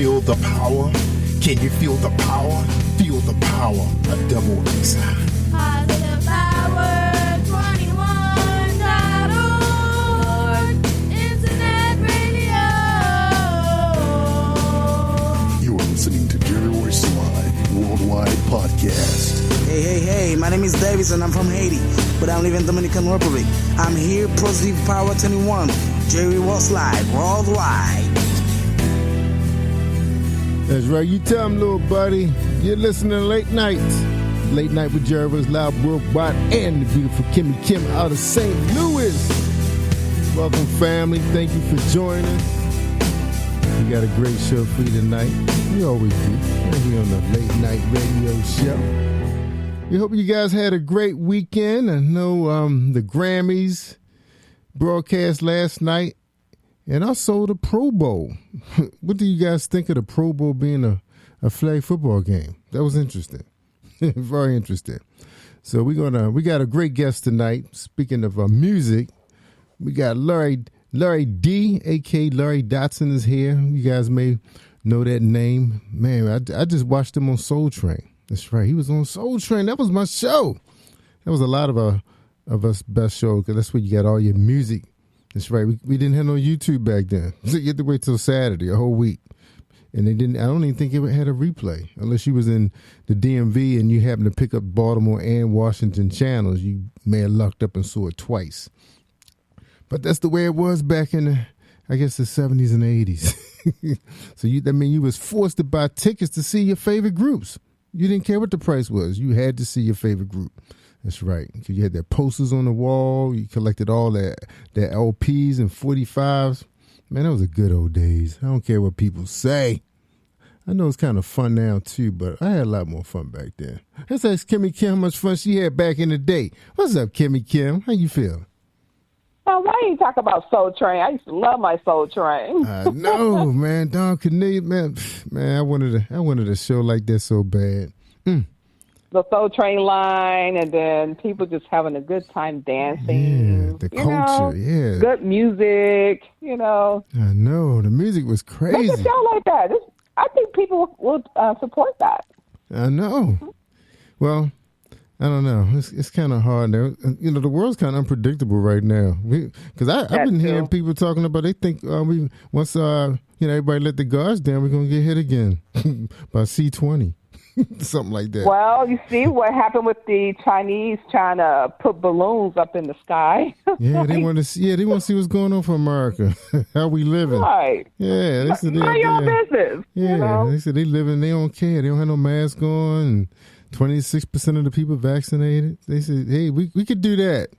feel the power? Can you feel the power? Feel the power of double XI. Positive Power 21.org. Internet radio. You're listening to Jerry Royce Live Worldwide Podcast. Hey, my name is Davis and I'm from Haiti, but I live in Dominican Republic. I'm here, Positive Power 21, Jerry Royce Live Worldwide. That's right, you tell him, little buddy. You're listening to Late Nights. Late Night with Jerry Royce Live Worldwide and the beautiful KIMMIE out of St. Louis. Welcome, family. Thank you for joining us. We got a great show for you tonight. We always do. Right here on the Late Night Radio Show. We hope you guys had a great weekend. I know the Grammys broadcast last night, and also the Pro Bowl. What do you guys think of the Pro Bowl being a flag football game? That was interesting. Very interesting. So we got a great guest tonight. Speaking of music, we got Larry D, aka Larry Dodson, is here. You guys may know that name. Man, I just watched him on Soul Train. That's right. He was on Soul Train. That was my show. That was a lot of us best show, because that's where you got all your music. That's right. We didn't have no YouTube back then. So you had to wait till Saturday, a whole week. And I don't even think it had a replay. Unless you was in the DMV and you happened to pick up Baltimore and Washington channels, you may have lucked up and saw it twice. But that's the way it was back in the 70s and 80s. So you was forced to buy tickets to see your favorite groups. You didn't care what the price was. You had to see your favorite group. That's right. You had their posters on the wall. You collected all their LPs and 45s. Man, that was the good old days. I don't care what people say. I know it's kind of fun now, too, but I had a lot more fun back then. Let's ask KIMMIE how much fun she had back in the day. What's up, KIMMIE? How you feel? Oh, why you talk about Soul Train? I used to love my Soul Train. I know, man. Don Cornelia, man, I wanted a show like that so bad. The Soul Train line, and then people just having a good time dancing. Yeah, the culture, yeah. Good music, I know. The music was crazy. Make a show like that. I think people will support that. I know. Well, I don't know. It's kind of hard now. The world's kind of unpredictable right now. Because I've been hearing people talking about, they think once everybody let the guards down, we're going to get hit again by C-20. Something like that. Well, you see what happened with the Chinese trying to put balloons up in the sky. Yeah, they want to see what's going on for America. How we living. Right. Yeah. They said mind your own business. Yeah, they said they living, they don't care. They don't have no mask on. And 26% of the people vaccinated. They said, hey, we could do that.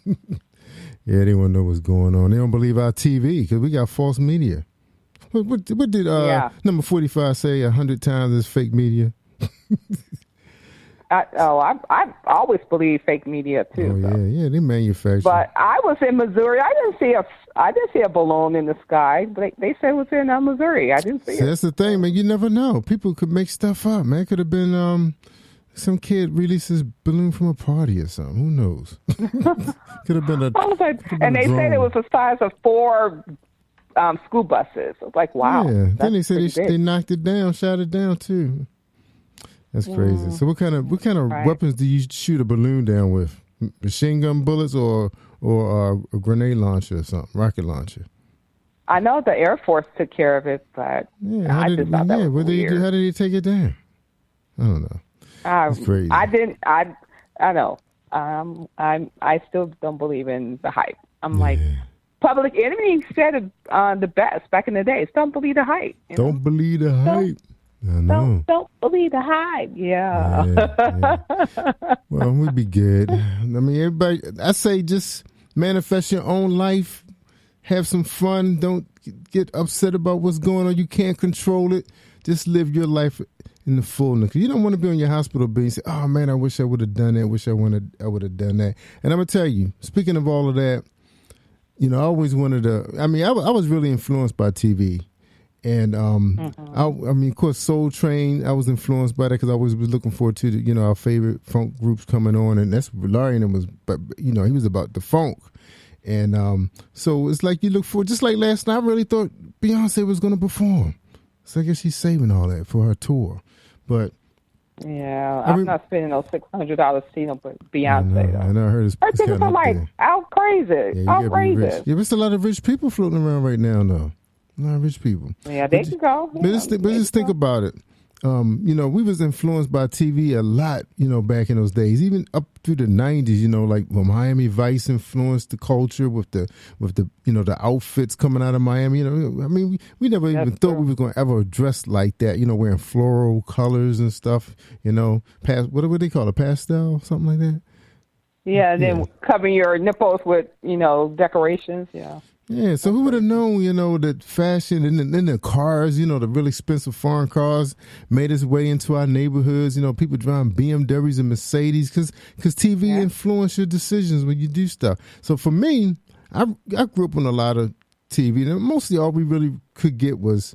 Yeah, they want to know what's going on. They don't believe our TV because we got false media. What did number 45 say 100 times is fake media? I always believe fake media too. Oh yeah, they manufacture. But I was in Missouri. I didn't see a balloon in the sky. But they said it was in Missouri. I didn't see it. That's the thing, man. You never know. People could make stuff up, man. Could have been some kid released his balloon from a party or something. Who knows? Could have been and they said it was the size of 4 school buses. I was like, wow. Yeah. Then they said they knocked it down, shot it down too. That's crazy. So what kind of weapons do you shoot a balloon down with? Machine gun bullets or a grenade launcher or something, rocket launcher? I know the Air Force took care of it, but I just thought that was weird. How did they take it down? I don't know. It's crazy. I know. I still don't believe in the hype. I'm like, Public Enemy said it the best back in the days. Don't believe the hype. Don't believe the hype. I know. Don't believe the hype. Yeah. Well, we'd be good. I mean, everybody, I say just manifest your own life. Have some fun. Don't get upset about what's going on. You can't control it. Just live your life in the fullness. You don't want to be on your hospital bed and say, oh, man, I wish I would have done that. I would have done that. And I'm going to tell you, speaking of all of that, I always wanted to, I was really influenced by TV. And, of course, Soul Train, I was influenced by that because I was looking forward to, our favorite funk groups coming on. And that's what Larry and him was, but, he was about the funk. And so it's like you look forward, just like last night, I really thought Beyonce was going to perform. So I guess she's saving all that for her tour. But yeah, I'm not spending those $600 seeing no Beyonce. I know. I heard her tickets are like out crazy. Yeah, outrageous. Yeah, there's a lot of rich people floating around right now, though. A lot of rich people. Yeah, they can go. But just think about it. We was influenced by TV a lot, back in those days, even up through the 90s, like when Miami Vice influenced the culture with the the outfits coming out of Miami. I mean, we never even thought we were going to ever dress like that, wearing floral colors and stuff, what do they call it, pastel, something like that? Yeah, and then covering your nipples with, decorations, yeah. Yeah, so who would have known, that fashion and then the cars, the really expensive foreign cars made its way into our neighborhoods. People driving BMWs and Mercedes because TV influenced your decisions when you do stuff. So for me, I grew up on a lot of TV, and mostly all we really could get was,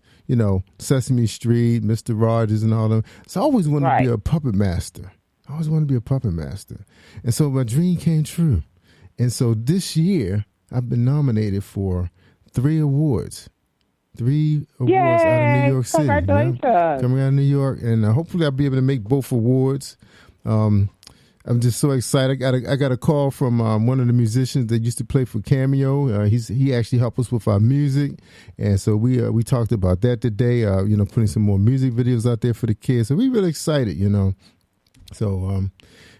Sesame Street, Mr. Rogers, and all them. So I always wanted to be a puppet master. And so my dream came true. And so this year, I've been nominated for 3 awards. 3 awards out of New York City. Congratulations. Coming out of New York. And hopefully I'll be able to make both awards. I'm just so excited. I got a call from one of the musicians that used to play for KIMMIE. He actually helped us with our music. And so we talked about that today, putting some more music videos out there for the kids. So we're really excited, So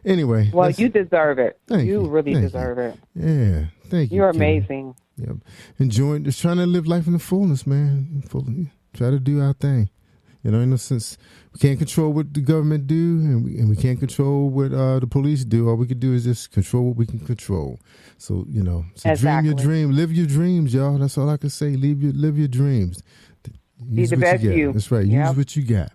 anyway. Well, you deserve it. You really deserve it. Yeah. Thank you. You're amazing. Yep. Enjoying, just trying to live life in the fullness, man. Try to do our thing. In a sense, we can't control what the government do, and we can't control what the police do. All we can do is just control what we can control. So, dream your dream, live your dreams, y'all. That's all I can say. Live your dreams. Be the best you. That's right. Use what you got.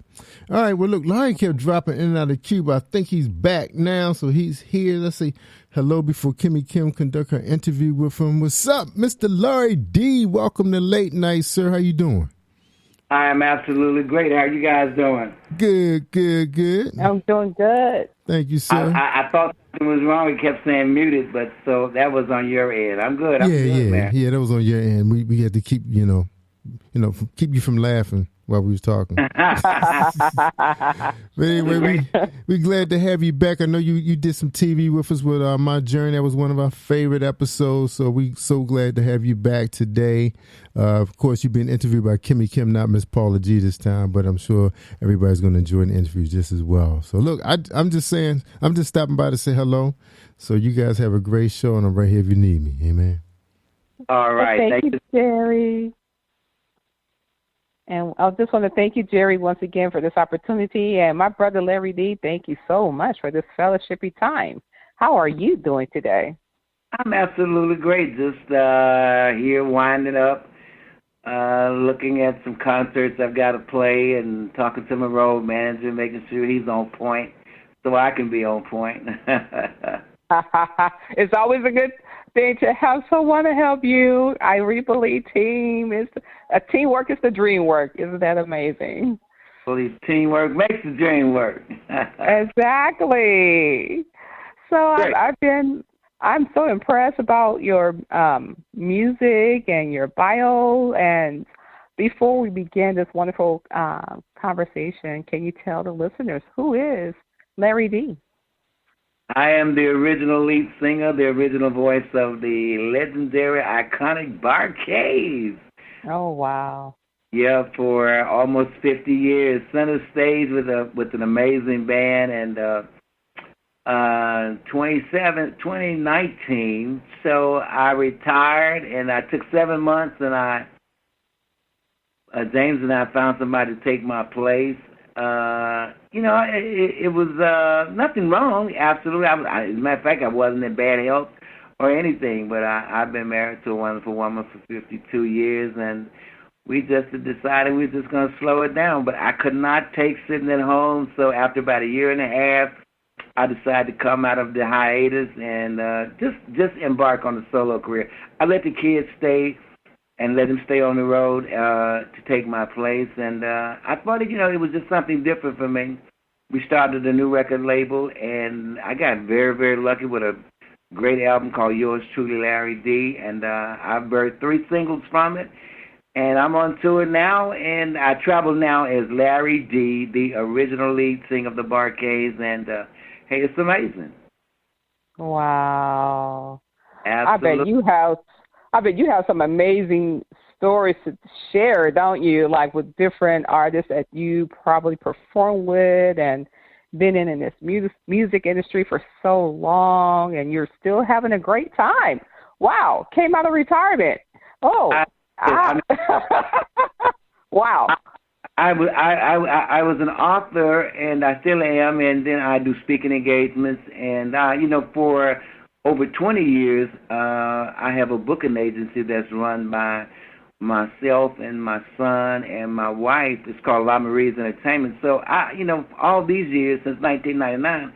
All right. Well, look, Larry kept dropping in and out of the queue, but I think he's back now, so he's here. Let's say hello before KIMMIE Kim conduct her interview with him. What's up, Mr. Larry D? Welcome to Late Night, sir. How you doing? I am absolutely great. How are you guys doing? Good. I'm doing good. Thank you, sir. I thought something was wrong. He kept saying muted, but so that was on your end. I'm good. I'm good, man. Yeah, that was on your end. We had to keep, keep you from laughing while we was talking. But anyway, we glad to have you back. I know you did some TV with us with My Journey. That was one of our favorite episodes, so we so glad to have you back today. Of course, you've been interviewed by KIMMIE Kim, not Miss Paula G this time, but I'm sure everybody's going to enjoy the interview just as well. So look, I'm just stopping by to say hello. So you guys have a great show, and I'm right here if you need me. Amen. All right. Well, thank you, Jerry. And I just want to thank you, Jerry, once again for this opportunity. And my brother, Larry D, thank you so much for this fellowshipy time. How are you doing today? I'm absolutely great. Just here winding up, looking at some concerts I've got to play and talking to my road manager, making sure he's on point so I can be on point. It's always a good thing to have someone to help you. I really believe teamwork is the dream work. Isn't that amazing? Well, teamwork makes the dream work. Exactly. So I'm so impressed about your music and your bio. And before we begin this wonderful conversation, can you tell the listeners who is Larry D? I am the original lead singer, the original voice of the legendary, iconic Bar-Kays. Oh, wow. Yeah, for almost 50 years. Center stage with an amazing band. And 2019, so I retired, and I took 7 months, and James and I found somebody to take my place. It was nothing wrong, absolutely. As a matter of fact, I wasn't in bad health or anything, but I've been married to a wonderful woman for 52 years, and we just decided we were just going to slow it down. But I could not take sitting at home, so after about a year and a half, I decided to come out of the hiatus and just embark on a solo career. I let the kids stay and let them stay on the road to take my place. And I thought, it was just something different for me. We started a new record label, and I got very, very lucky with a great album called Yours Truly, Larry D. And I've birthed 3 singles from it. And I'm on tour now, and I travel now as Larry D, the original lead singer of the Barcades, and hey, it's amazing. Wow. Absolutely. I bet you have some amazing stories to share, don't you? Like with different artists that you probably perform with and been in this music industry for so long, and you're still having a great time. Wow. Came out of retirement. Oh. Wow. I was an author, and I still am, and then I do speaking engagements, and for over 20 years, I have a booking agency that's run by myself and my son and my wife. It's called La Marie's Entertainment. So all these years since 1999,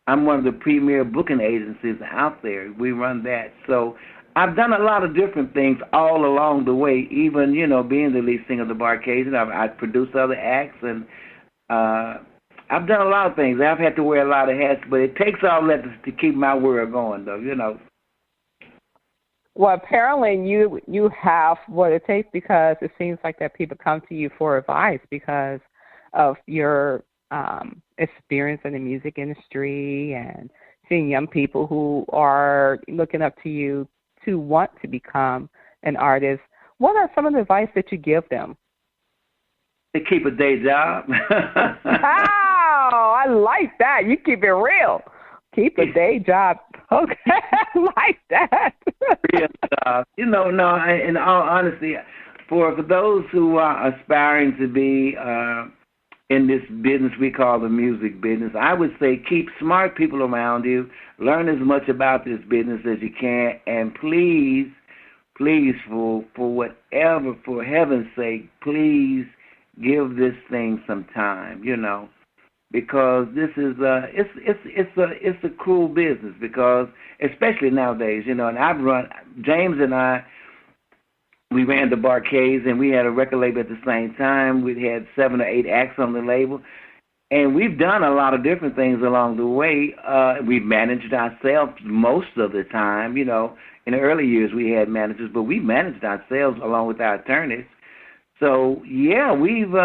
I'm one of the premier booking agencies out there. We run that. So I've done a lot of different things all along the way, even, being the lead singer of the Barcades. I've produced other acts, and I've done a lot of things. I've had to wear a lot of hats, but it takes all that to keep my world going, though, Well, apparently you have what it takes, because it seems like that people come to you for advice because of your experience in the music industry and seeing young people who are looking up to you to want to become an artist. What are some of the advice that you give them? To keep a day job. Oh, I like that. You keep it real. Keep a day job. Okay, I like that. Real job. No, in all honesty, for those who are aspiring to be in this business we call the music business, I would say keep smart people around you, learn as much about this business as you can, and please, for whatever, for heaven's sake, please give this thing some time, because this is it's a cruel business, because especially nowadays, and James and I, we ran the Barcades, and we had a record label at the same time. We had 7 or 8 acts on the label, and we've done a lot of different things along the way. We've managed ourselves most of the time. In the early years we had managers, but we managed ourselves along with our attorneys. So yeah, we've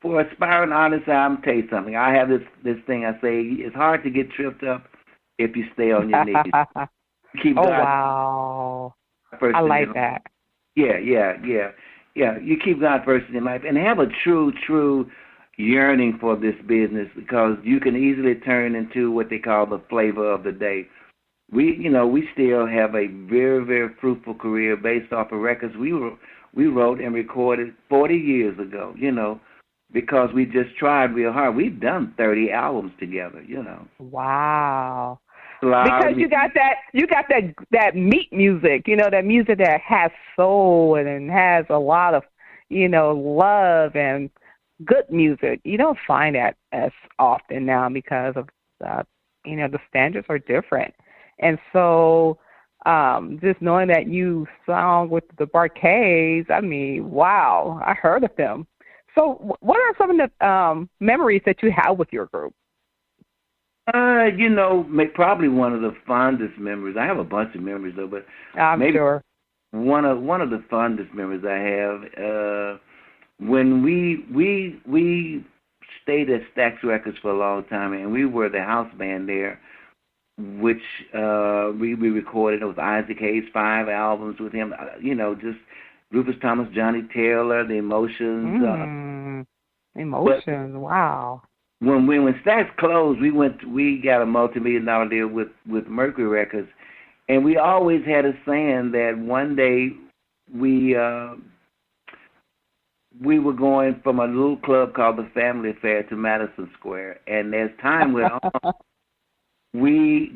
for aspiring artists, I'm tell you something. I have this thing I say: it's hard to get tripped up if you stay on your knees. Keep God wow! First I like that. Yeah. You keep God first in your life, and have a true yearning for this business, because you can easily turn into what they call the flavor of the day. We still have a very, very fruitful career based off of records we wrote and recorded 40 years ago. Because we just tried real hard. We've done 30 albums together. Wow. Because you got that meat music, that music that has soul and has a lot of, love and good music. You don't find that as often now because of, the standards are different. And so just knowing that you sung with the Barcades, I mean, wow, I heard of them. So what are some of the memories that you have with your group? Probably one of the fondest memories. I have a bunch of memories though, but I'm maybe sure one of the fondest memories I have when we stayed at Stax Records for a long time, and we were the house band there, which we recorded. It was Isaac Hayes, 5 albums with him. Just Rufus Thomas, Johnny Taylor, The Emotions. Emotions, wow. When Stax closed, we got a multi-million-dollar deal with Mercury Records, and we always had a saying that one day we were going from a little club called the Family Affair to Madison Square, and as time went on, we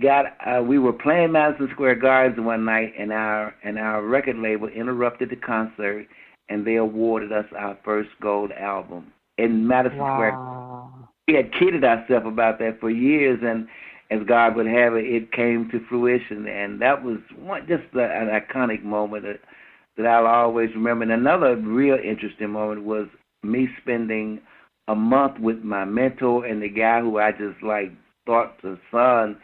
were playing Madison Square Gardens one night, and our record label interrupted the concert, and they awarded us our first gold album in Madison Square. We had kidded ourselves about that for years, and as God would have it, it came to fruition, and that was an iconic moment that I'll always remember. And another real interesting moment was me spending a month with my mentor and the guy who I just thought the sun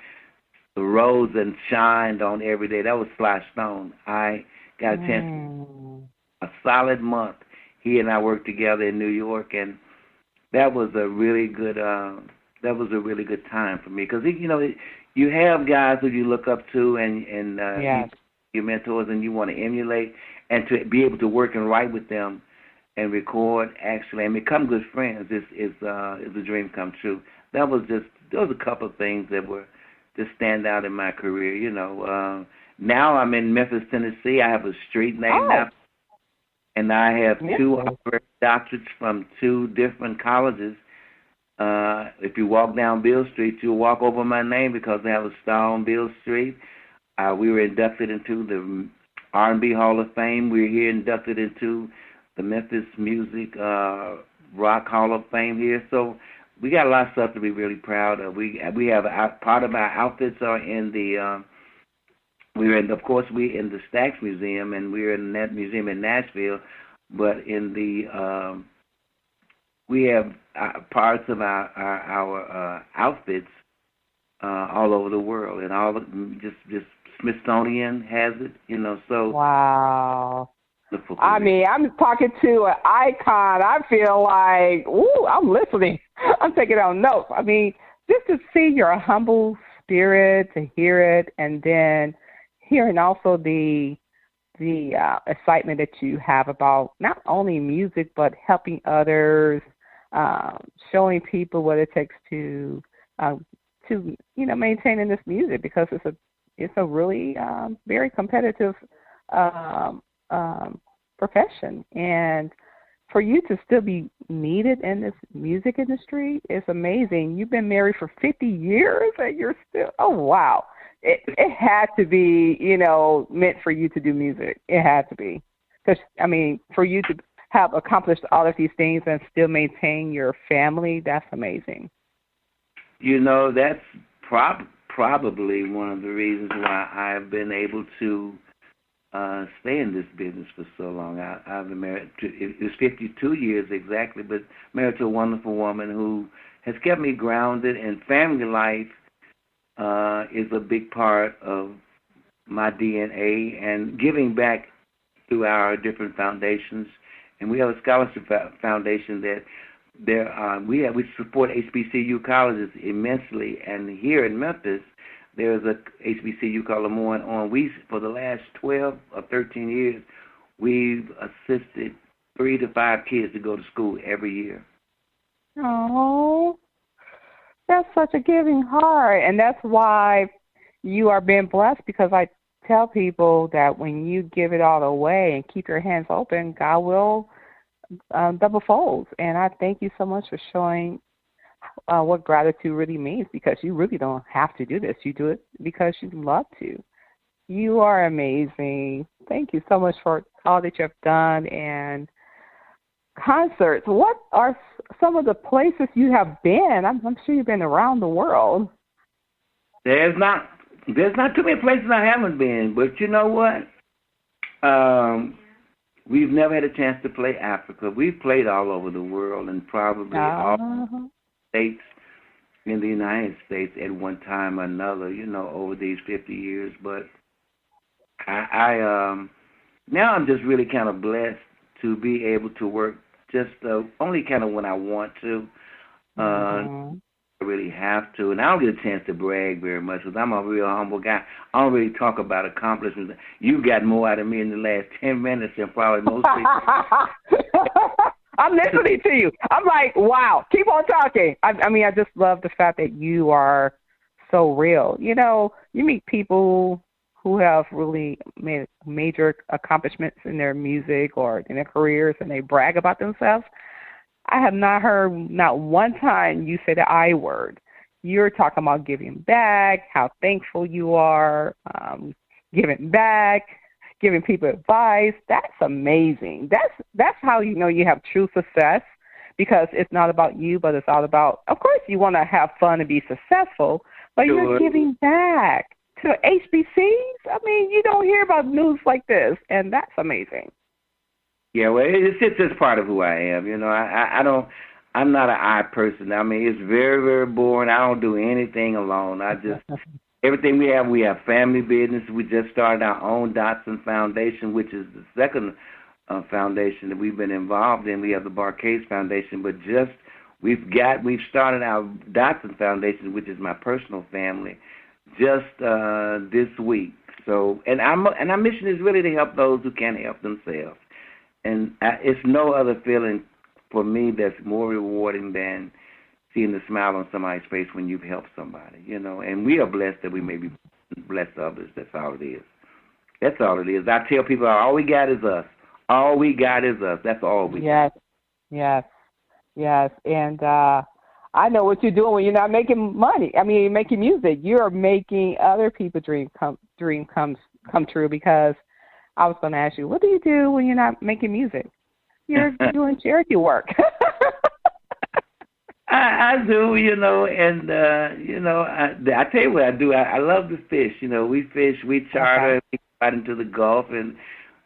rose and shined on every day. That was Sly Stone. I got a chance a solid month. He and I worked together in New York, and that was a really good time for me because you have guys who you look up to and Yes. your mentors, and you want to emulate and to be able to work and write with them and record actually and become good friends is a dream come true. Those a couple of things that were just stand out in my career. Now I'm in Memphis, Tennessee. I have a street named after, and I have two honorary doctorates from two different colleges. If you walk down Bill Street, you'll walk over my name because they have a star on Bill Street. We were inducted into the R&B Hall of Fame. We're here inducted into the Memphis Music Rock Hall of Fame here. So we got a lot of stuff to be really proud of. We have part of our outfits are in the we're in the Stax Museum, and we're in that museum in Nashville. But in the we have parts of our outfits all over the world, and all just Smithsonian has it, So Wow. I mean, I'm talking to an icon. I feel like, ooh, I'm listening. I'm taking on notes. I mean, just to see your humble spirit, to hear it, and then hearing also the excitement that you have about not only music but helping others, showing people what it takes to maintaining this music, because it's a really very competitive profession, and for you to still be needed in this music industry is amazing. You've been married for 50 years and you're still, oh wow. It had to be, meant for you to do music. It had to be. Because, I mean, for you to have accomplished all of these things and still maintain your family, that's amazing. That's probably one of the reasons why I've been able to stay in this business for so long. I've been married it's 52 years exactly, but married to a wonderful woman who has kept me grounded, and family life is a big part of my DNA, and giving back through our different foundations. And we have a scholarship foundation that we support HBCU colleges immensely, and here in Memphis, there's a HBCU called Lemoyne on. For the last 12 or 13 years, we've assisted 3 to 5 kids to go to school every year. Oh, that's such a giving heart, and that's why you are being blessed, because I tell people that when you give it all away and keep your hands open, God will double folds. And I thank you so much for showing what gratitude really means, because you really don't have to do this. You do it because you love to. You are amazing. Thank you so much for all that you have done. And concerts, what are some of the places you have been? I'm sure you've been around the world. There's not too many places I haven't been, but you know what? We've never had a chance to play Africa. We've played all over the world, and probably all states in the United States at one time or another, over these 50 years. But I now I'm just really kind of blessed to be able to work just only kind of when I want to. I really have to, and I don't get a chance to brag very much because I'm a real humble guy. I don't really talk about accomplishments. You've got more out of me in the last 10 minutes than probably most people. I'm listening to you. I'm like, wow, keep on talking. I mean, I just love the fact that you are so real. You meet people who have really made major accomplishments in their music or in their careers, and they brag about themselves. I have not heard not one time you say the I word. You're talking about giving back, how thankful you are, giving back, giving people advice. That's amazing. That's how you have true success, because it's not about you, but it's all about, of course, you want to have fun and be successful, but you're giving back to HBCs. I mean, you don't hear about news like this, and that's amazing. Yeah, well, it's just part of who I am. I'm not an I person. I mean, it's very, very boring. I don't do anything alone. Everything we have family business. We just started our own Dodson Foundation, which is the second foundation that we've been involved in. We have the Barcades Foundation, but we've started our Dodson Foundation, which is my personal family, just this week. So, and our mission is really to help those who can't help themselves. And it's no other feeling for me that's more rewarding than seeing the smile on somebody's face when you've helped somebody, And we are blessed that we may be bless others. That's all it is. That's all it is. I tell people, all we got is us. All we got is us. That's all we got. Yes. And I know what you're doing when you're not making money. I mean, you're making music. You're making other people's dream come true, because I was going to ask you, what do you do when you're not making music? You're doing charity work. I do, and, I tell you what I do. I love to fish. We fish, we charter, we go out into the Gulf, and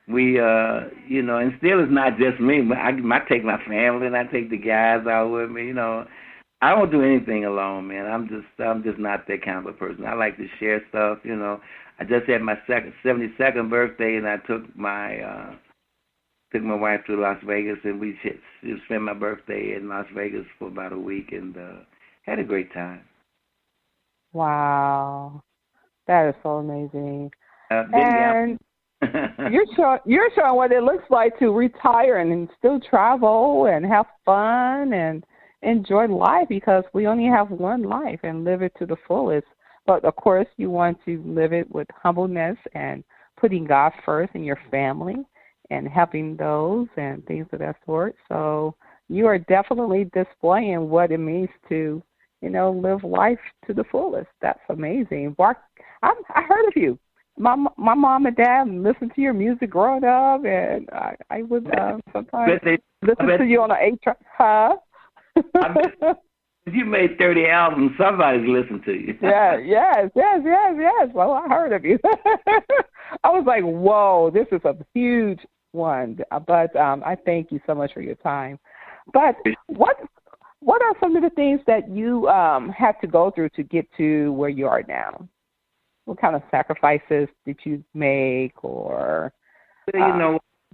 we, and still it's not just me. I take my family and I take the guys out with me, I don't do anything alone, man. I'm just not that kind of a person. I like to share stuff, I just had my 72nd birthday, and I took my wife to Las Vegas, and we spent my birthday in Las Vegas for about a week, and had a great time. Wow, that is so amazing. And you're showing what it looks like to retire and still travel and have fun and enjoy life, because we only have one life, and live it to the fullest. But of course, you want to live it with humbleness and putting God first in your family and helping those and things of that sort. So you are definitely displaying what it means to, live life to the fullest. That's amazing. I heard of you. My mom and dad listened to your music growing up, and I would sometimes listen to you on an 8-track. Huh? If you made 30 albums, somebody's listened to you. Yes. Well, I heard of you. I was like, whoa, this is a huge one. But I thank you so much for your time. But what are some of the things that you had to go through to get to where you are now? What kind of sacrifices did you make, or? We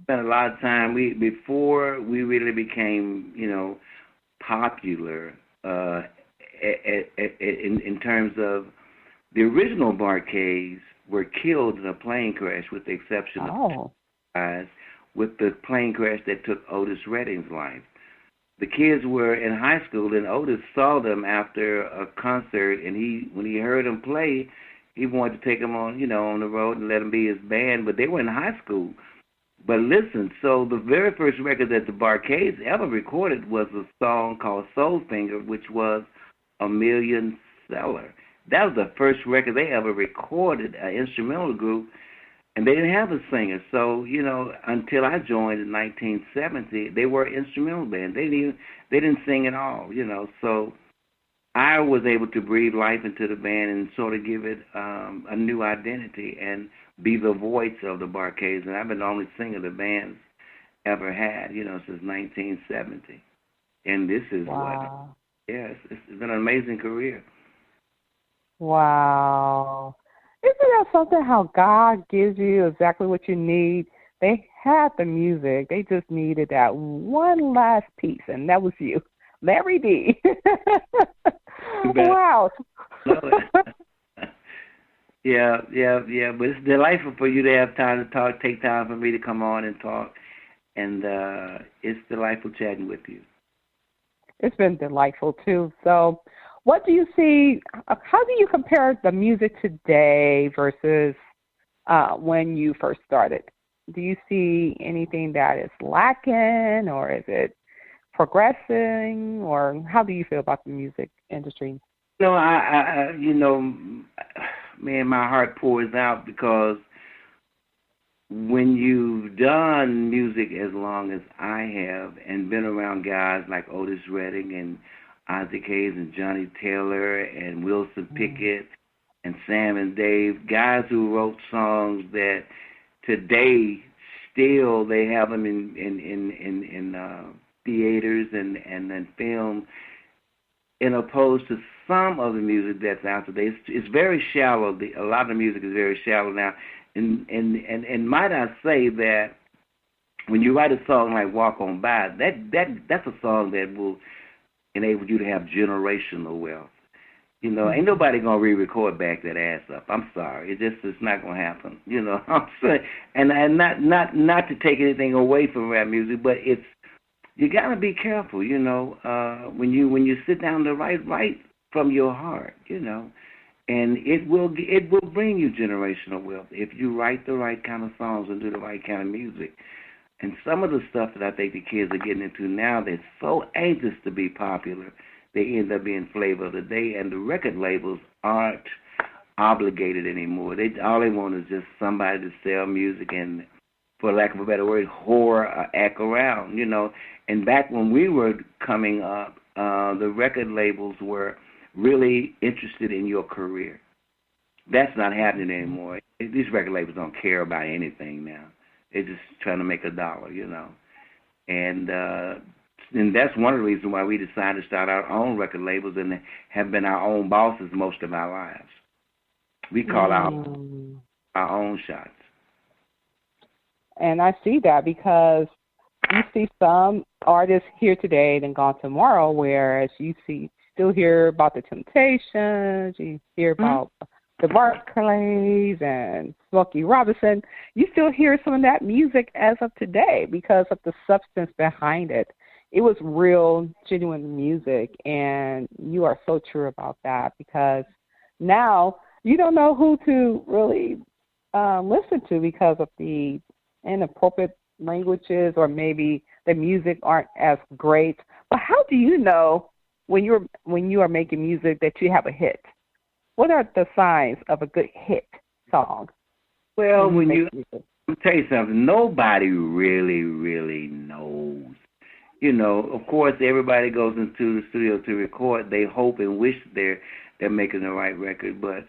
spent a lot of time. Before we really became, popular in terms of the original Barcades were killed in a plane crash, with the exception of guys, with the plane crash that took Otis Redding's life. The kids were in high school, and Otis saw them after a concert, and when he heard them play, he wanted to take them on, on the road and let them be his band, but they were in high school. But listen, so the very first record that the Barcades ever recorded was a song called Soul Finger, which was a million seller. That was the first record they ever recorded, an instrumental group, and they didn't have a singer. So, until I joined in 1970, they were an instrumental band. They didn't sing at all, So I was able to breathe life into the band and sort of give it a new identity and be the voice of the Barcades. And I've been the only singer the band's ever had, since 1970. And this is it's been an amazing career. Wow. Isn't that something, how God gives you exactly what you need? They had the music. They just needed that one last piece, and that was you. Larry D. Wow. Yeah. But it's delightful for you to have time to talk, take time for me to come on and talk. And it's delightful chatting with you. It's been delightful, too. So what do you see, how do you compare the music today versus when you first started? Do you see anything that is lacking, or is it progressing, or how do you feel about the music industry? I man, my heart pours out, because when you've done music as long as I have and been around guys like Otis Redding and Isaac Hayes and Johnny Taylor and Wilson Pickett and Sam and Dave, guys who wrote songs that today still they have them in theaters and in film, in opposed to some of the music that's out today. It's very shallow. A lot of the music is very shallow now. And might I say that when you write a song like "Walk On By," that's a song that will enable you to have generational wealth. You know, ain't nobody gonna re-record back that ass up. I'm sorry, it's not gonna happen. You know, I'm saying, and not to take anything away from rap music, but you gotta be careful. You know, when you sit down to write from your heart. You know, and it will bring you generational wealth if you write the right kind of songs and do the right kind of music. And some of the stuff that I think the kids are getting into now, they're so anxious to be popular, they end up being flavor of the day, and the record labels aren't obligated anymore. All they want is just somebody to sell music and, for lack of a better word, whore or act around, you know. And back when we were coming up, the record labels were really interested in your career. That's not happening anymore. These record labels don't care about anything now. They're just trying to make a dollar, you know. And that's one of the reasons why we decided to start our own record labels and have been our own bosses most of our lives. We call our own shots. And I see that because you see some artists here today and gone tomorrow, whereas you still hear about the Temptations, you hear about the Barclays and Smokey Robinson. You still hear some of that music as of today because of the substance behind it. It was real, genuine music, and you are so true about that because now you don't know who to really listen to because of the inappropriate languages or maybe the music aren't as great. But how do you know when you are making music that you have a hit? What are the signs of a good hit song? Well, let me tell you something. Nobody really, really knows. You know, of course, everybody goes into the studio to record. They hope and wish they're making the right record. But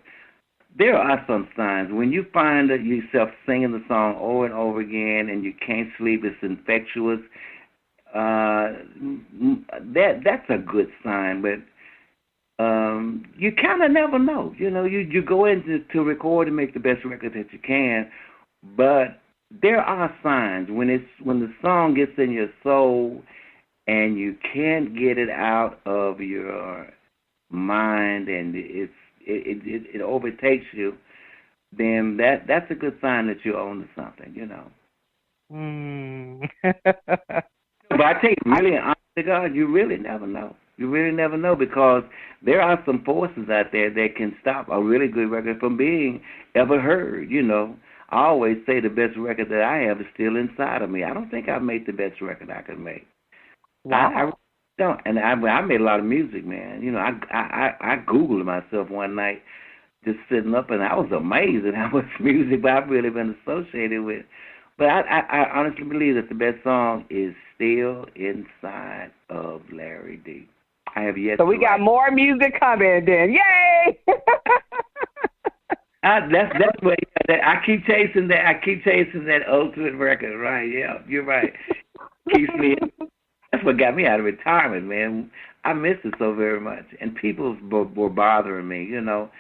there are some signs. When you find that yourself singing the song over and over again and you can't sleep, it's infectious, that's a good sign. But you kind of never know. You know, you go in to record and make the best record that you can, but there are signs when the song gets in your soul and you can't get it out of your mind and it overtakes you, then that's a good sign that you're on to something, you know. But I tell you, really, honest to God, you really never know. You really never know because there are some forces out there that can stop a really good record from being ever heard, you know. I always say the best record that I have is still inside of me. I don't think I've made the best record I could make. Wow. I don't. And I made a lot of music, man. You know, I Googled myself one night just sitting up, and I was amazed at how much music I've really been associated with. But I honestly believe that the best song is still inside of Larry D. I have yet. So we got more music coming then. Yay! That's what I keep chasing that. I keep chasing that ultimate record, right? Yeah, you're right. Keeps me. That's what got me out of retirement, man. I miss it so very much, and people were bothering me. You know,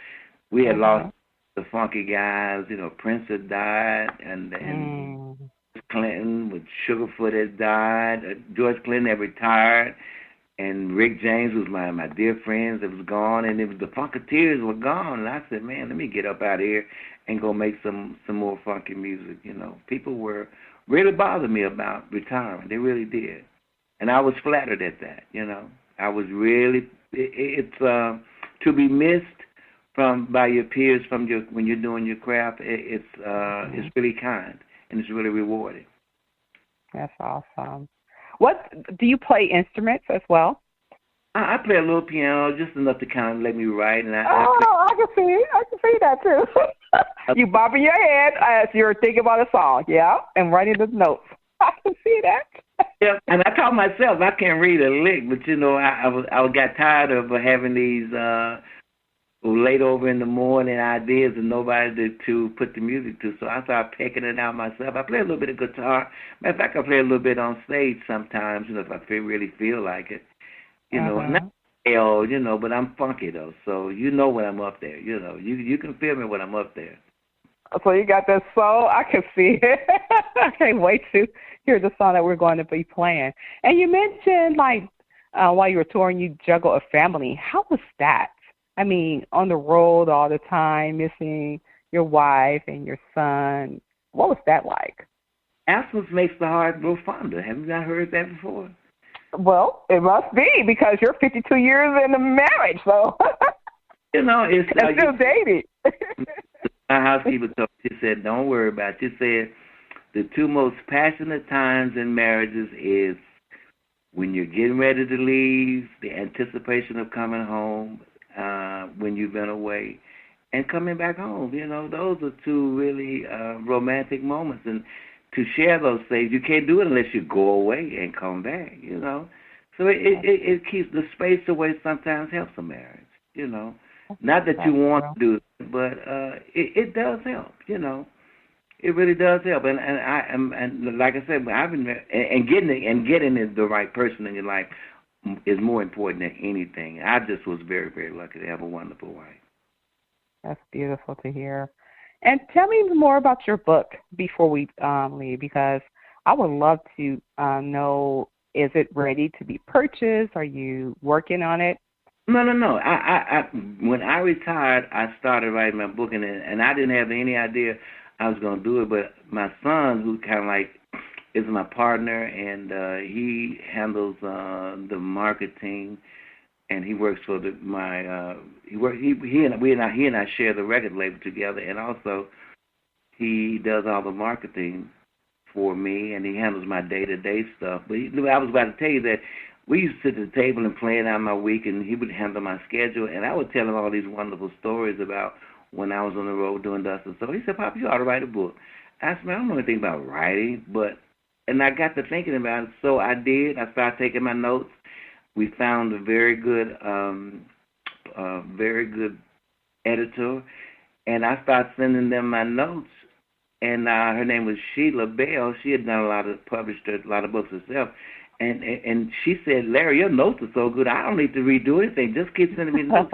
we had lost the funky guys. You know, Prince had died, and Clinton with Sugarfoot had died. George Clinton had retired. And Rick James was my dear friends that was gone, and it was the Funketeers were gone. And I said, man, let me get up out of here and go make some more funky music. You know, people were really bothering me about retirement. They really did, and I was flattered at that. You know, I was really it's to be missed by your peers when you're doing your craft. It's really kind and it's really rewarding. That's awesome. What do you play instruments as well? I play a little piano, just enough to kind of let me write. And I can see that too. You bobbing your head as you're thinking about a song, yeah, and writing the notes. I can see that. Yeah, and I taught myself I can't read a lick, but you know I got tired of having these late over in the morning ideas and nobody to put the music to, so I started picking it out myself. I play a little bit of guitar. Matter of fact, I play a little bit on stage sometimes, you know, if I really feel like it. You know, not ill, you know, but I'm funky though, so you know when I'm up there, you know. You can feel me when I'm up there. So you got that soul. I can see it. I can't wait to hear the song that we're going to be playing. And you mentioned, like, while you were touring, you juggle a family. How was that? I mean, on the road all the time, missing your wife and your son. What was that like? Absence makes the heart grow fonder. Have you not heard that before? Well, it must be because you're 52 years in the marriage, so you know, it's still dating. My housekeeper told me, she said, "Don't worry about it." She said, "The two most passionate times in marriages is when you're getting ready to leave, the anticipation of coming home, when you've been away, and coming back home. You know, those are two really romantic moments, and." To share those things, you can't do it unless you go away and come back, you know. So it keeps the space away. Sometimes helps a marriage, you know. Not that you want to do it, but it does help, you know. It really does help. And like I said, I've been and getting the right person in your life is more important than anything. I just was very, very lucky to have a wonderful wife. That's beautiful to hear. And tell me more about your book before we leave, because I would love to know, is it ready to be purchased? Are you working on it? No. I when I retired, I started writing my book, and I didn't have any idea I was going to do it. But my son, who kind of like is my partner, and he handles the marketing. And he works for he and I share the record label together, and also he does all the marketing for me, and he handles my day-to-day stuff. But I was about to tell you that we used to sit at the table and plan out my week, and he would handle my schedule, and I would tell him all these wonderful stories about when I was on the road doing Dustin. So he said, "Papa, you ought to write a book." I said, "Man, I don't know anything about writing," and I got to thinking about it, so I did. I started taking my notes. We found a very good editor, and I started sending them my notes. And her name was Sheila Bell. She had published a lot of books herself. And she said, "Larry, your notes are so good. I don't need to redo anything. Just keep sending me notes."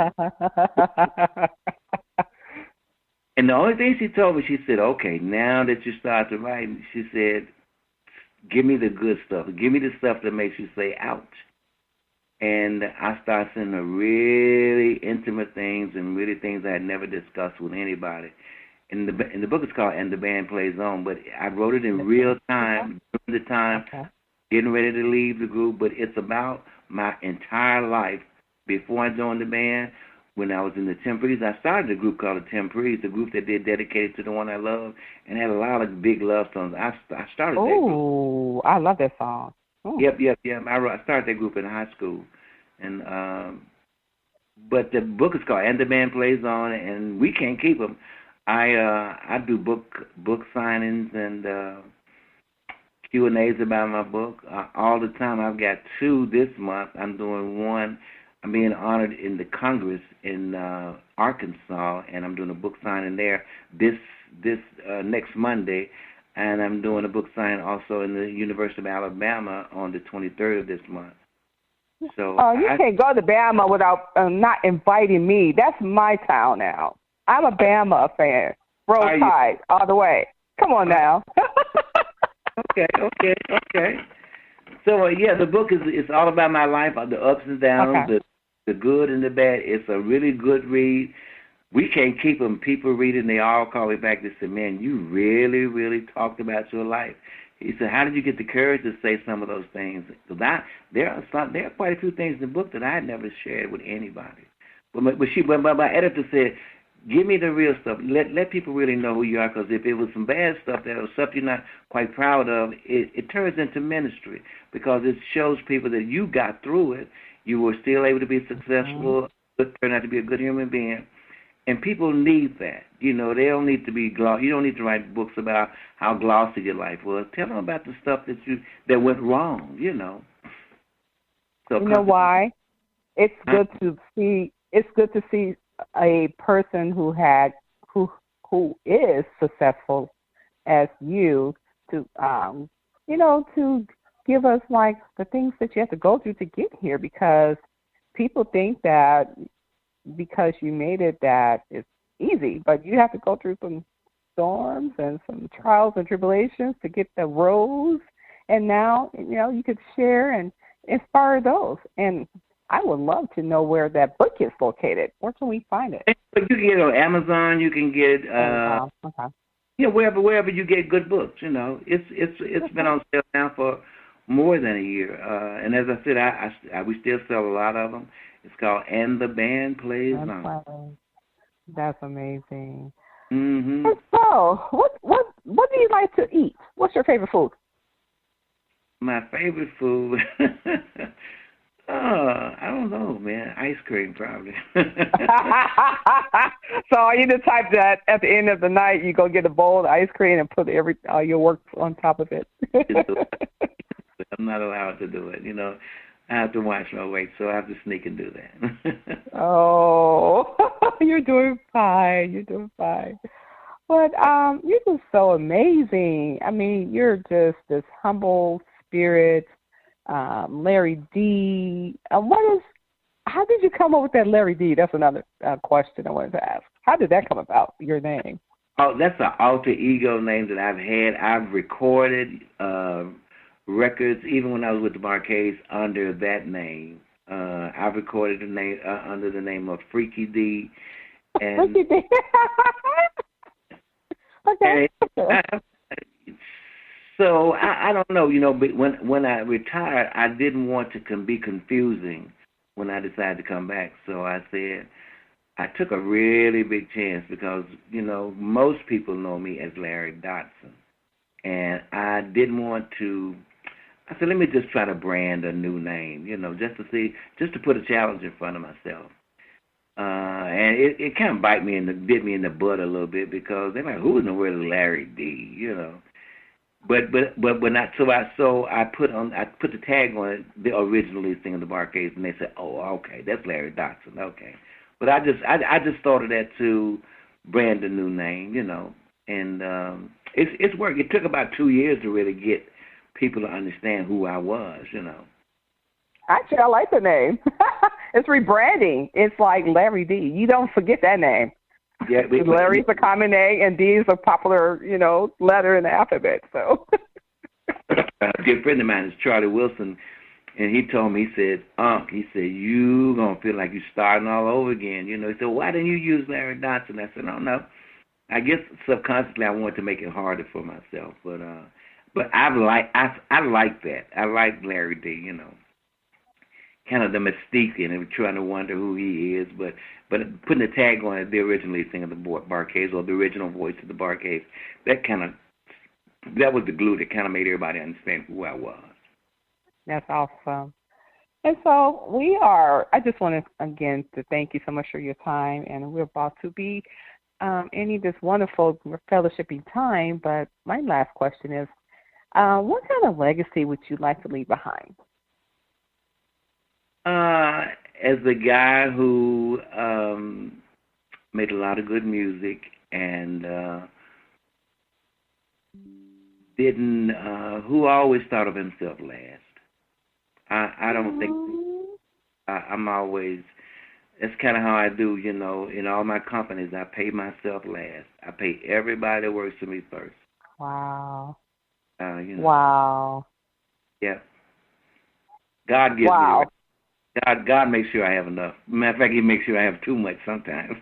And the only thing she told me, she said, "Okay, now that you start to write," she said, "give me the good stuff. Give me the stuff that makes you say, ouch." And I started sending her really intimate things and really things I had never discussed with anybody. And the book is called "And the Band Plays On," but I wrote it in real time, during the time, getting ready to leave the group. But it's about my entire life before I joined the band. When I was in the Temprees, I started a group called the Temprees, a group that did Dedicated to the One I Love, and had a lot of big love songs. I started that group. Oh, I love that song. Ooh. Yep. I started that group in high school, and but the book is called "And the Band Plays On," and we can't keep them. I do book signings and Q&As about my book all the time. I've got 2 this month. I'm doing one. I'm being honored in the Congress in Arkansas, and I'm doing a book signing there this next Monday. And I'm doing a book signing also in the University of Alabama on the 23rd of this month. So you can't go to Bama without not inviting me. That's my town now. I'm a Bama fan. Roll Tide all the way. Come on now. Okay. So the book is all about my life, the ups and downs, the good and the bad. It's a really good read. We can't keep them. People read it, and they all call me back. They say, "Man, you really, really talked about your life." He said, "How did you get the courage to say some of those things?" Because there are quite a few things in the book that I had never shared with anybody. But my editor said, "Give me the real stuff. Let people really know who you are, because if it was some bad stuff that was stuff you're not quite proud of, it turns into ministry, because it shows people that you got through it. You were still able to be successful, turned out to be a good human being." And people need that. You know, they don't need to be glossy. You don't need to write books about how glossy your life was. Tell them about the stuff that went wrong, you know. So you know why? It's good to see. It's good to see a person who is successful as you to to give us like the things that you have to go through to get here, because people think that because you made it that it's easy, but you have to go through some storms and some trials and tribulations to get the rose and now, you could share and inspire those. And I would love to know where that book is located. Where can we find it? You can get it on Amazon. You can get Okay. wherever you get good books. It's been on sale now for more than a year. And as I said, we still sell a lot of them. It's called "And the Band Plays On." That's amazing. Mm-hmm. And so, what do you like to eat? What's your favorite food? My favorite food. I don't know, man. Ice cream, probably. So are you the type that at the end of the night you go get a bowl of ice cream and put all your work on top of it? I'm not allowed to do it. I have to watch my weight, so I have to sneak and do that. Oh, you're doing fine. You're doing fine. But you're just so amazing. I mean, you're just this humble spirit. Larry D. How did you come up with that Larry D? That's another question I wanted to ask. How did that come about, your name? Oh, that's an alter ego name that I've had. I've recorded records, even when I was with the Marquez, under that name. I've recorded the name under the name of Freaky D. And, Freaky D. Okay. So I don't know, but when I retired, I didn't want to be confusing when I decided to come back. So I said, I took a really big chance because, most people know me as Larry Dodson. And I didn't want to, I said, let me just try to brand a new name, just to put a challenge in front of myself. And it kind of bit me in the butt a little bit because they're like, who in the world is Larry D, But I put the tag on it, the originally thing of the Marquez, and they said, oh, okay, that's Larry Dodson, okay. But I just started that to brand a new name, and it's worked. It took about 2 years to really get people to understand who I was, Actually, I like the name. It's rebranding. It's like Larry D. You don't forget that name. Yeah, Larry's a common name, and D is a popular, letter in the alphabet. So, a good friend of mine is Charlie Wilson, and he told me, he said, you gonna feel like you're starting all over again. He said, why didn't you use Larry Dodson? I said, no. I guess subconsciously I wanted to make it harder for myself, but I like that. I like Larry D. Kind of the mystique in it, trying to wonder who he is, but putting a tag on it, the originally thing of the Barcades, or the original voice of the Barcades, that was the glue that kind of made everybody understand who I was. That's awesome. And so I just want to, again, to thank you so much for your time, and we're about to be ending this wonderful fellowshipping time, but my last question is, what kind of legacy would you like to leave behind? As the guy who made a lot of good music and who always thought of himself last. I don't think I'm always. That's kind of how I do. In all my companies, I pay myself last. I pay everybody that works for me first. Wow. Wow. Yeah. God gives me. God makes sure I have enough. Matter of fact, He makes sure I have too much sometimes.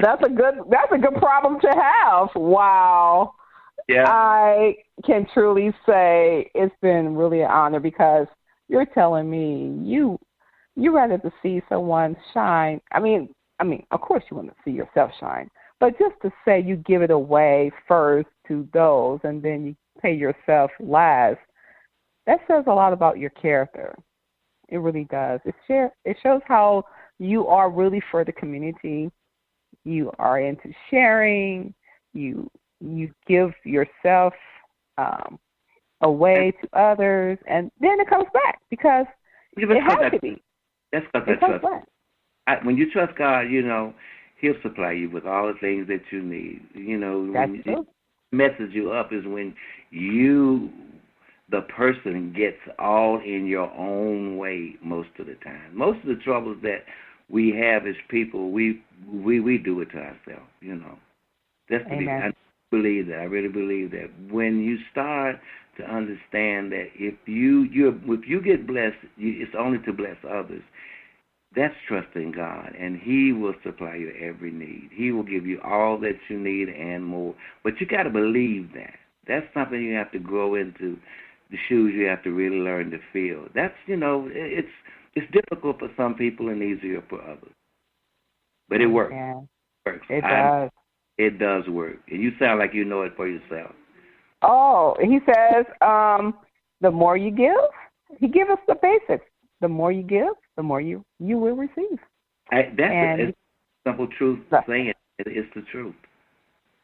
That's a good problem to have. Wow. Yeah. I can truly say it's been really an honor because you're telling me you rather to see someone shine. I mean, of course you want to see yourself shine, but just to say you give it away first to those and then you pay yourself last, that says a lot about your character. It really does. It shows how you are really for the community. You are into sharing. You give yourself away to others, and then it comes back because it has to be. That's because I trust. When you trust God, He'll supply you with all the things that you need. That's true. Messes you up is when the person gets all in your own way most of the time. Most of the troubles that we have as people, we do it to ourselves, That's the I believe that. I really believe that. When you start to to understand that if you get blessed, it's only to bless others. That's trusting God, and He will supply your every need. He will give you all that you need and more. But you got to believe that. That's something you have to grow into. The shoes you have to really learn to feel. That's, it's difficult for some people and easier for others. But it works. Yeah. It works. It does. It does work. And you sound like you know it for yourself. Oh, he says, the more you give, he gives us the basics. The more you give, the more you will receive. That's a simple truth saying it. It's the truth.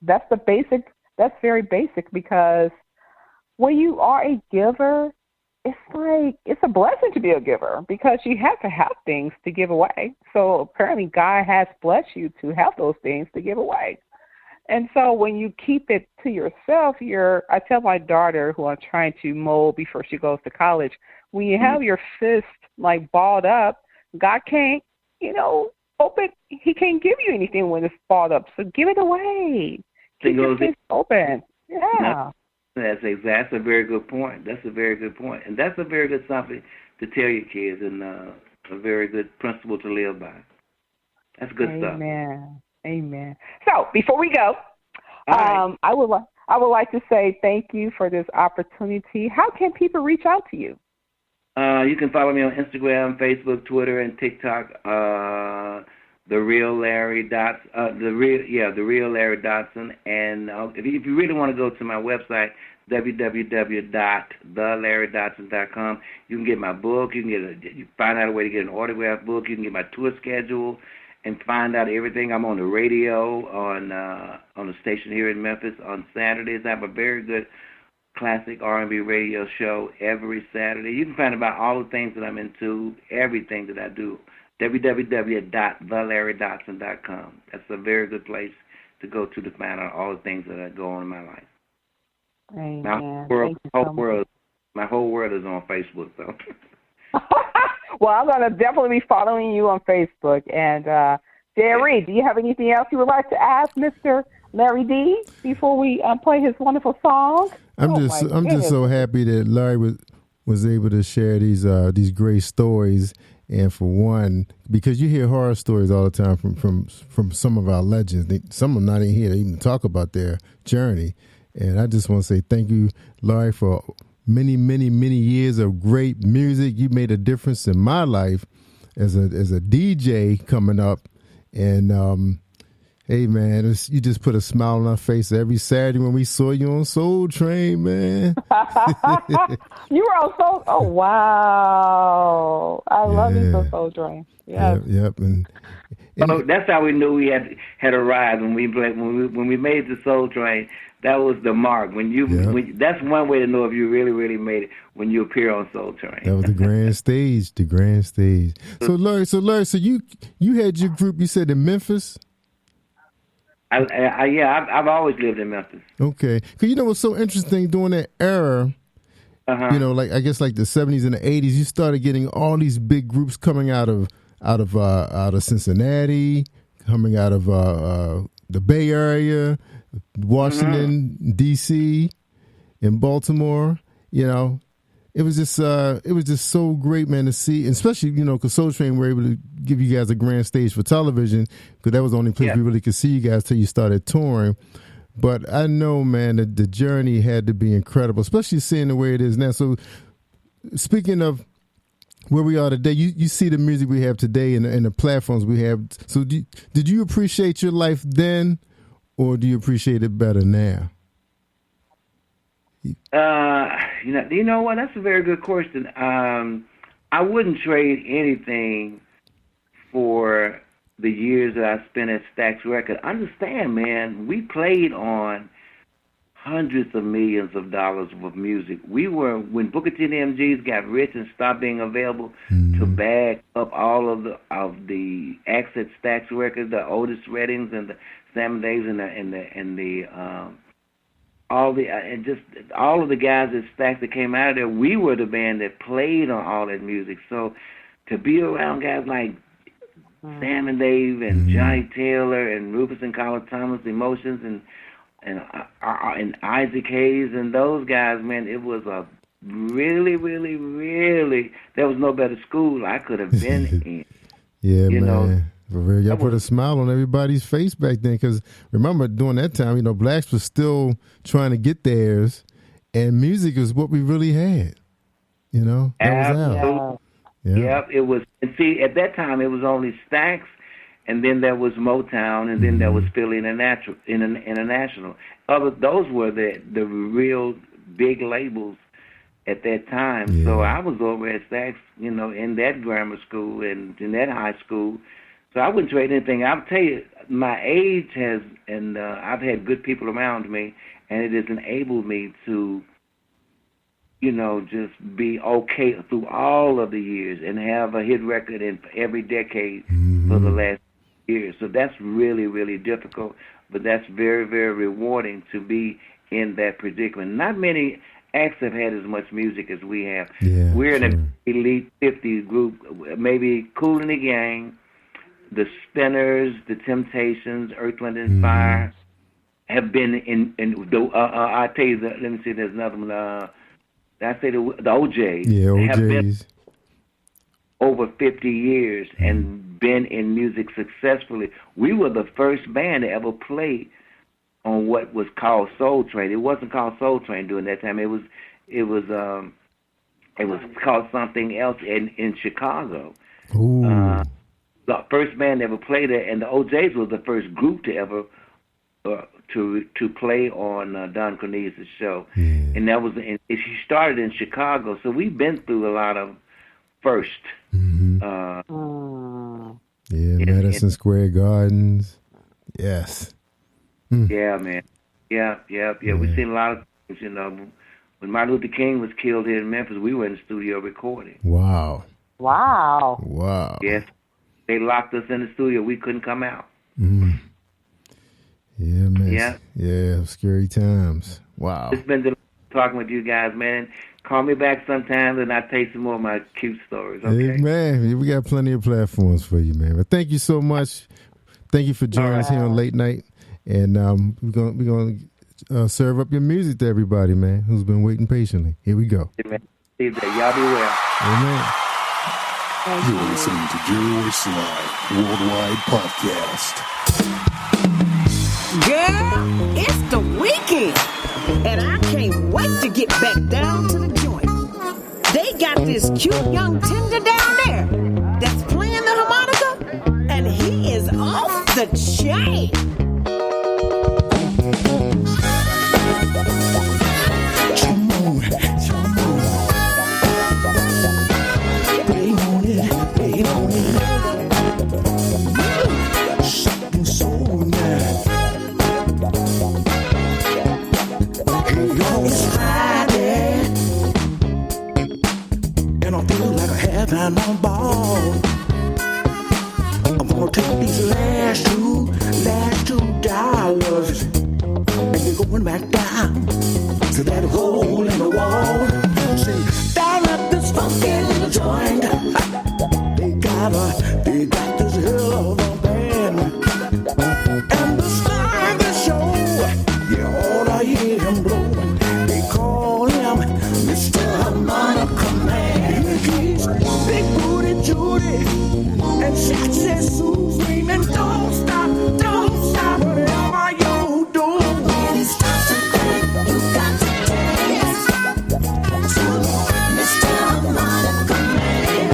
That's the basic. That's very basic, because when you are a giver, it's a blessing to be a giver, because you have to have things to give away. So apparently God has blessed you to have those things to give away. And so when you keep it to yourself, I tell my daughter, who I'm trying to mold before she goes to college, when you have your fist like balled up, God can't, open. He can't give you anything when it's balled up. So give it away. Keep your fist open. Yeah. That's a very good point. That's a very good point. And that's a very good something to tell your kids, and a very good principle to live by. That's good stuff. Amen. So before we go, I would like to say thank you for this opportunity. How can people reach out to you? You can follow me on Instagram, Facebook, Twitter, and TikTok. The Real Larry Dodson, the Real Larry Dodson. And if you really want to go to my website, www.thelarrydodson.com, you can get my book. You can find out a way to get an autographed book. You can get my tour schedule and find out everything. I'm on the radio on the station here in Memphis on Saturdays. I have a very good classic R&B radio show every Saturday. You can find out about all the things that I'm into, everything that I do. www.thelarrydodson.com. That's a very good place to go to find out all the things that are going on in my life. Amen. My whole world is on Facebook, though. Well, I'm going to definitely be following you on Facebook. And Jerry, do you have anything else you would like to ask Mr. Larry D before we play his wonderful song? I'm just so happy that Larry was able to share these great stories. And for one, because you hear horror stories all the time from some of our legends. Some of them not in here to even talk about their journey. And I just want to say thank you, Larry, for many, many, many years of great music. You made a difference in my life as a DJ coming up. And hey, man, you just put a smile on our face every Saturday when we saw you on Soul Train, man. You were on Soul. Oh, wow! I love you for Soul Train. Yes. Yep. And that's how we knew we had arrived when we made the Soul Train. That was the mark. That's one way to know if you really, really made it, when you appear on Soul Train. That was the grand stage. The grand stage. So Larry, you had your group. You said in Memphis. I've always lived in Memphis. Okay, because what's so interesting during that era, like I guess like the 70s and the 80s, you started getting all these big groups coming out of Cincinnati, coming out of the Bay Area, Washington D.C., and Baltimore. It was just so great, man, to see, especially because Soul Train were able to give you guys a grand stage for television, because that was the only place we really could see you guys till you started touring. But I know, man, that the journey had to be incredible, especially seeing the way it is now. So speaking of where we are today, you see the music we have today and the platforms we have. So did you appreciate your life then, or do you appreciate it better now? You know what? That's a very good question. I wouldn't trade anything for the years that I spent at Stax Records. Understand, man, we played on hundreds of millions of dollars of music. We were, when Booker T and the MGs got rich and stopped being available to bag up all of the acts at Stax Records, the Otis Reddings and the Sam Daves all of the guys at Stax that came out of there, we were the band that played on all that music. So to be around guys like Sam and Dave and Johnny Taylor and Rufus and Colin Thomas, Emotions, and and Isaac Hayes and those guys, man, it was a really, really, really, there was no better school I could have been in. Yeah, you man. Y'all put a smile on everybody's face back then, because remember during that time, blacks were still trying to get theirs, and music is what we really had. That was out. Yep, it was. And see, at that time, it was only Stax, and then there was Motown, and then there was Philly International. Those were the real big labels at that time. Yeah. So I was over at Stax, in that grammar school and in that high school. So I wouldn't trade anything. I'll tell you, my age has, and I've had good people around me, and it has enabled me to, just be okay through all of the years and have a hit record in every decade for the last years. So that's really, really difficult, but that's very, very rewarding to be in that predicament. Not many acts have had as much music as we have. Yeah, we're in an elite 50 group, maybe Kool and the Gang, the Spinners, the Temptations, Earth, Wind and Fire have been in I tell you, let me see, there's another one. I say the OJs. Yeah, OJs. Have been over 50 years and been in music successfully. We were the first band to ever play on what was called Soul Train. It wasn't called Soul Train during that time. It was called something else in Chicago. Ooh. The first band ever played it, and the OJs was the first group to ever to play on Don Cornelius' show. Yeah. And that was she started in Chicago, so we've been through a lot of first. Madison Square Gardens. Yes. Yeah, man. Yeah. We've seen a lot of things. When Martin Luther King was killed here in Memphis, we were in the studio recording. Wow. Yes. They locked us in the studio. We couldn't come out. Yeah, man. Yeah, scary times. Wow. It's been talking with you guys, man. Call me back sometime, and I'll tell you some more of my cute stories, okay? Hey, man, we got plenty of platforms for you, man. But thank you so much. Thank you for joining us here on Late Night. And we're gonna serve up your music to everybody, man, who's been waiting patiently. Here we go. Amen. Y'all be well. Amen. You're listening to Jerry Royce Live Worldwide Podcast. Girl, it's the weekend, and I can't wait to get back down to the joint. They got this cute young tender down there that's playing the harmonica, and he is off the chain. Come on. Play on it. Something so nice. It's Friday, and I feel like I having a ball. I'm gonna take these last $2 and they're going back down to that hole in the wall. See, down at this funky little joint, they got this hell of a band, and the star of the show, you ought to hear him blowing. They call him Mr. Harmonica Man. He's Big Booty Judy and Sexy Sue screaming, don't stop, whatever you do. When it starts to play, you got to dance to Mr. Harmonica Man.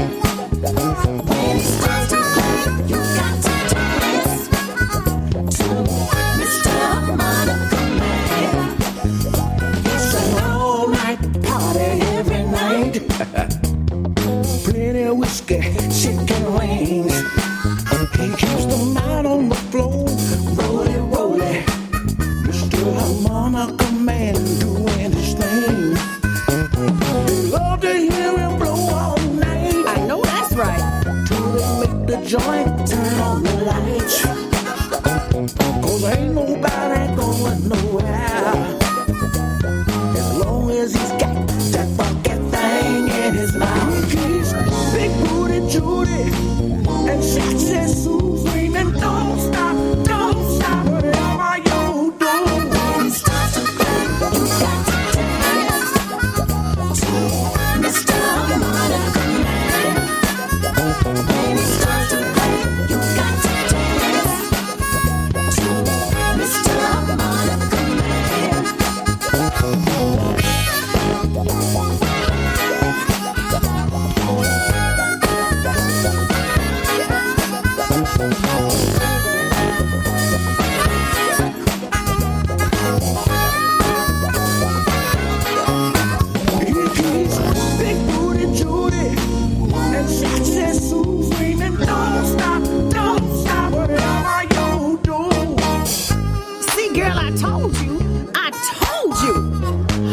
When it starts to play, you got to dance to Mr. Harmonica Man. It's an all-night party every night. Plenty of whiskey, chicken wings. He keeps the night on the floor, roly. Mr. Harmonica Man doing his thing. They love to hear him blow all night. I know that's right. Till they make the joint turn on the lights. 'Cause ain't nobody going nowhere as long as he's got that funky thing in his mouth. He's Big Booty Judy and Sexy Sue screaming, don't stop, whatever you do.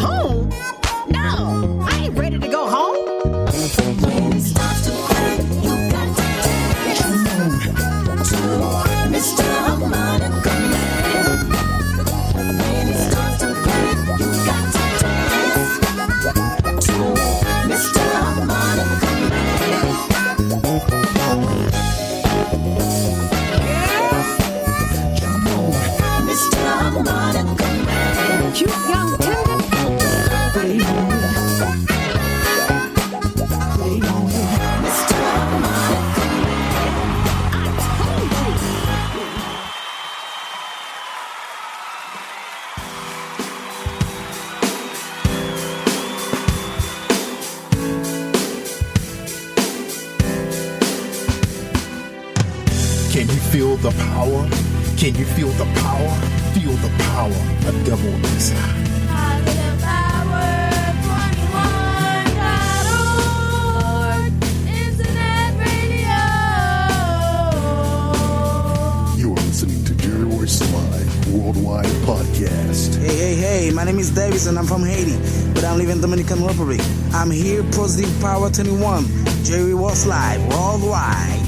Home? No, I ain't ready to go home. When it starts to crack, you got to dance. To Mr. Harmonica Man. When it starts to crack, you got to dance. To Mr. Harmonica Man. Mr. Harmonica Man. Cute young tender. Play on me. Play on me. Mr. Harmonica Man. I told you. Can you feel the power? Can you feel the power? Feel the power, a devil inside. Positive Power 21.org. Internet radio. You're listening to Jerry Royce Live Worldwide Podcast. Hey, my name is Davis and I'm from Haiti, but I live in Dominican Republic. I'm here, Positive Power 21, Jerry Royce Live Worldwide.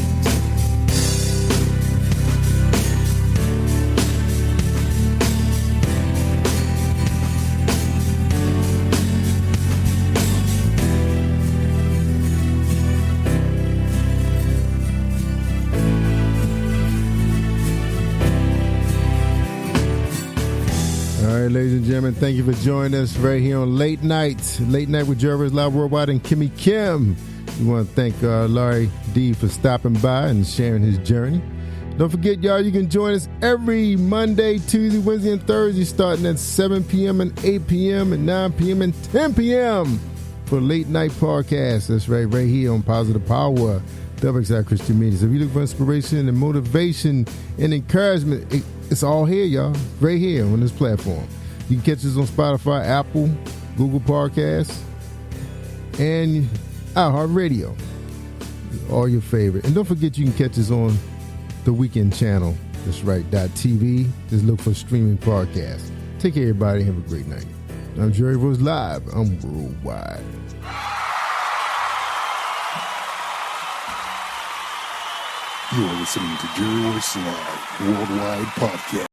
All right, ladies and gentlemen, thank you for joining us right here on Late Night with Jervis Live Worldwide and KIMMIE Kim. We want to thank Larry D for stopping by and sharing his journey. Don't forget, y'all, you can join us every Monday, Tuesday, Wednesday, and Thursday, starting at 7 p.m. and 8 p.m. and 9 p.m. and 10 p.m. for Late Night Podcast. That's right here on Positive Power, WXI Christian Media. So if you look for inspiration and motivation and encouragement, it's all here, y'all, right here on this platform. You can catch us on Spotify, Apple, Google Podcasts, and iHeartRadio. All your favorite. And don't forget you can catch us on the Weekend Channel. That's right, .tv. Just look for streaming podcasts. Take care, everybody. Have a great night. I'm Jerry Royce Live. I'm worldwide. You're listening to Jerry Royce Live Worldwide Podcast.